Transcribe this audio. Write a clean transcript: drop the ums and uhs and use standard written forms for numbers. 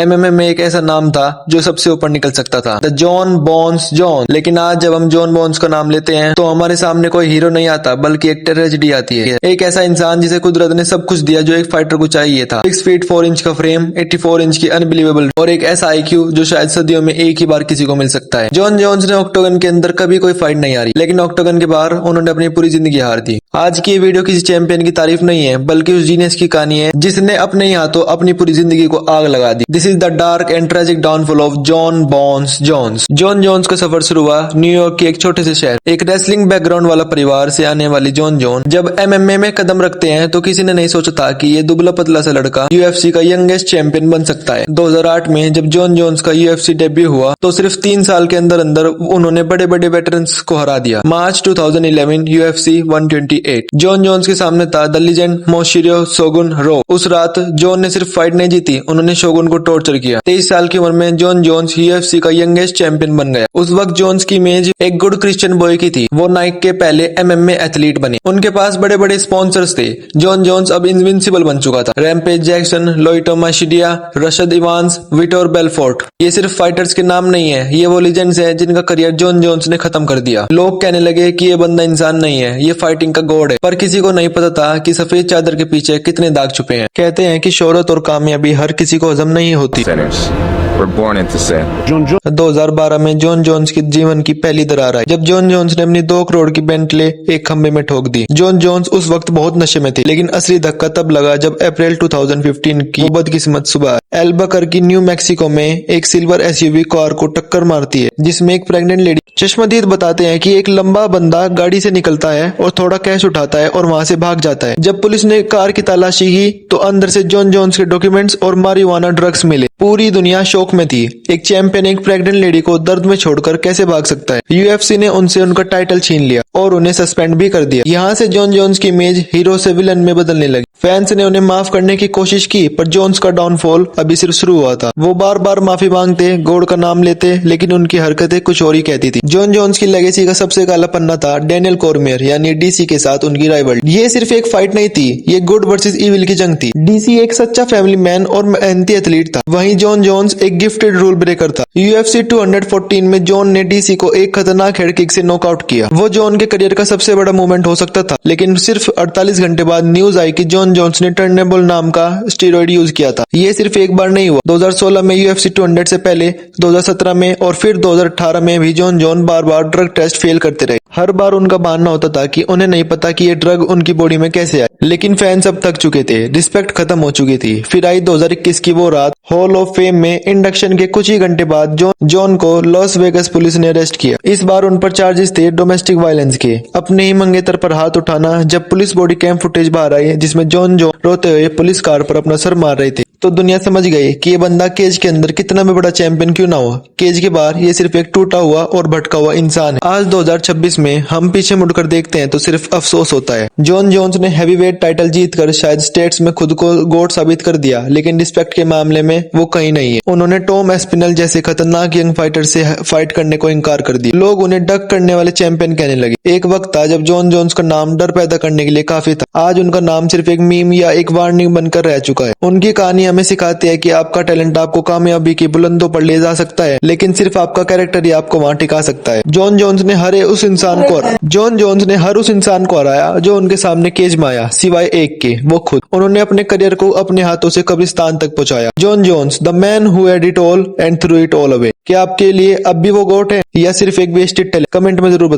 MMA में एक ऐसा नाम था जो सबसे ऊपर निकल सकता था, द जॉन बोन्स जॉन। लेकिन आज जब हम जॉन बोन्स का नाम लेते हैं तो हमारे सामने कोई हीरो नहीं आता बल्कि एक ट्रेजेडी आती है। एक ऐसा इंसान जिसे कुदरत ने सब कुछ दिया जो एक फाइटर को चाहिए था। 6 फीट 4 इंच का फ्रेम, 84 इंच की अनबिलीवेबल और एक ऐसा आईक्यू जो शायद सदियों में एक ही बार किसी को मिल सकता है। जॉन जोन्स ने ऑक्टोगन के अंदर कभी कोई फाइट नहीं हारी, लेकिन ऑक्टोगन के बाहर उन्होंने अपनी पूरी जिंदगी हार दी। आज की ये वीडियो किसी चैंपियन की तारीफ नहीं है बल्कि उस जीनियस की कहानी है जिसने अपने ही हाथों अपनी पूरी जिंदगी को आग लगा दी। This is the dark and tragic downfall of Jon Bones Jones. Jon Jones का सफर शुरू हुआ न्यूयॉर्क के एक छोटे से शहर, एक रेसलिंग बैकग्राउंड वाला परिवार से आने वाली जॉन जोन जब एमएमए में कदम रखते हैं तो किसी ने नहीं सोचा था कि ये दुबला पतला सा लड़का यूएफसी का यंगेस्ट चैंपियन बन सकता है। 2008 में जब जॉन जोन्स का यूएफसी डेब्यू हुआ तो सिर्फ 3 साल के अंदर अंदर उन्होंने बड़े बड़े वेटरन्स को हरा दिया। मार्च 2011 यूएफसी 128। जॉन जोन्स के सामने था द लीजेंड मोशिरो शोगुन रो। उस रात जॉन ने सिर्फ फाइट नहीं जीती, उन्होंने शोगुन को टॉर्चर किया। 23 साल की उम्र में जॉन जोन्स यूएफसी का यंगेस्ट चैंपियन बन गया। उस वक्त जोन्स की इमेज एक गुड क्रिश्चियन बॉय की थी। वो नाइक के पहले एमएमए एथलीट बने, उनके पास बड़े बड़े स्पॉन्सर्स थे। जॉन जोन्स अब इनविंसिबल बन चुका था। Rampage Jackson, Lyoto Machida, Rashad Evans, Vitor Belfort, ये सिर्फ फाइटर्स के नाम नहीं है, ये वो लीजेंड्स हैं जिनका करियर जॉन जोन्स ने खत्म कर दिया। लोग कहने लगे कि ये बंदा इंसान नहीं है, ये फाइटिंग का गॉड है, पर किसी को नहीं पता था कि सफेद चादर के पीछे कितने दाग छुपे हैं। कहते हैं कि शोहरत और कामयाबी हर किसी को हजम नहीं होती। 2012 में जॉन जोन्स के जीवन की पहली दरार आई जब जॉन जोन्स ने अपनी 2 करोड़ की बेंटले एक खंबे में ठोक दी। जॉन जोन्स उस वक्त बहुत नशे में थे, लेकिन असली धक्का तब लगा जब अप्रैल 2015 की बदकिस्मत सुबह एल्बकर्की न्यू मैक्सिको में एक सिल्वर एसयूवी कार को टक्कर मारती है जिसमें एक प्रेग्नेंट लेडी। चश्मदीद बताते हैं कि एक लंबा बंदा गाड़ी से निकलता है और थोड़ा कैश उठाता है और वहां से भाग जाता है। जब पुलिस ने कार की तलाशी की तो अंदर से जॉन जोन्स के डॉक्यूमेंट्स और मारिजुआना ड्रग्स मिले। पूरी दुनिया शौक में थी। एक चैंपियन एक प्रेग्नेंट लेडी को दर्द में छोड़कर कैसे भाग सकता है। यूएफसी ने उनसे उनका टाइटल छीन लिया और उन्हें सस्पेंड भी कर दिया। यहाँ से जॉन जोन्स की इमेज हीरो से विलन में बदलने लगी। फैंस ने उन्हें माफ करने की कोशिश की पर जोन्स का डाउनफॉल अभी सिर्फ शुरू हुआ था। वो बार बार माफी मांगते, गॉड का नाम लेते, लेकिन उनकी हरकतें कुछ और ही कहती थी। जॉन जोन्स की लेगेसी का सबसे काला पन्ना था डैनियल कॉर्मियर यानी डीसी के साथ उनकी राइवल। ये सिर्फ एक फाइट नहीं थी, ये गुड वर्सेस इविल की जंग थी। डीसी एक सच्चा फैमिली मैन और मेहनती एथलीट था, वहीं जॉन जोन्स एक गिफ्टेड रूल ब्रेकर था। यूएफसी 214 में जॉन ने डीसी को एक खतरनाक हेड किक से नॉकआउट किया। वो जॉन के करियर का सबसे बड़ा मूवमेंट हो सकता था, लेकिन सिर्फ 48 घंटे बाद न्यूज आई कि जॉन जोन्स ने टर्नेबल नाम का स्टेरॉइड यूज किया था। ये सिर्फ एक बार नहीं हुआ, 2016 में यूएफसी 200 से पहले 2017 में और फिर 2018 में भी जॉन जोन बार बार ड्रग टेस्ट फेल करते रहे। हर बार उनका बहाना होता था कि उन्हें नहीं पता कि ये ड्रग उनकी बॉडी में कैसे आए, लेकिन फैंस अब थक चुके थे, रिस्पेक्ट खत्म हो चुकी थी। फिर आई 2021 की वो रात। हॉल ऑफ फेम में इंडक्शन के कुछ ही घंटे बाद जॉन को लॉस वेगस पुलिस ने अरेस्ट किया। इस बार उन पर चार्जेस थे डोमेस्टिक वायलेंस के, अपने ही मंगेतर पर हाथ उठाना। जब पुलिस बॉडी कैम फुटेज बाहर आई जिसमें जॉन रोते हुए पुलिस कार पर अपना सर मार रहे थे तो दुनिया समझ गई कि ये बंदा केज के अंदर कितना भी बड़ा चैंपियन क्यों ना हो, केज के बाहर ये सिर्फ एक टूटा हुआ और भटका हुआ इंसान है। आज 2026 में हम पीछे मुड़कर देखते हैं तो सिर्फ अफसोस होता है। जॉन जोन्स ने हैवीवेट टाइटल जीतकर शायद स्टेट्स में खुद को गॉड साबित कर दिया, लेकिन रिस्पेक्ट के मामले में वो कहीं नहीं है। उन्होंने टॉम एस्पिनल जैसे खतरनाक यंग फाइटर से फाइट करने को इनकार कर दिया। लोग उन्हें डक करने वाले चैंपियन कहने लगे। एक वक्त था जब जॉन जोन्स का नाम डर पैदा करने के लिए काफी था। आज उनका नाम सिर्फ एक मीम या एक वार्निंग बनकर रह चुका है। उनकी कहानी हमें सिखाती है कि आपका टैलेंट आपको कामयाबी की बुलंदों पर ले जा सकता है, लेकिन सिर्फ आपका कैरेक्टर ही आपको वहां टिका सकता है। जॉन जोन्स ने हर उस इंसान को हराया जो उनके सामने केज में आया, सिवाय एक के, वो खुद। उन्होंने अपने करियर को अपने हाथों से कब्रिस्तान तक पहुंचाया। John Jones, the man who had it all and threw it all away. क्या आपके लिए अब भी वो गोट है या सिर्फ एक वेस्टेड टैलेंट? कमेंट में जरूर बताएं।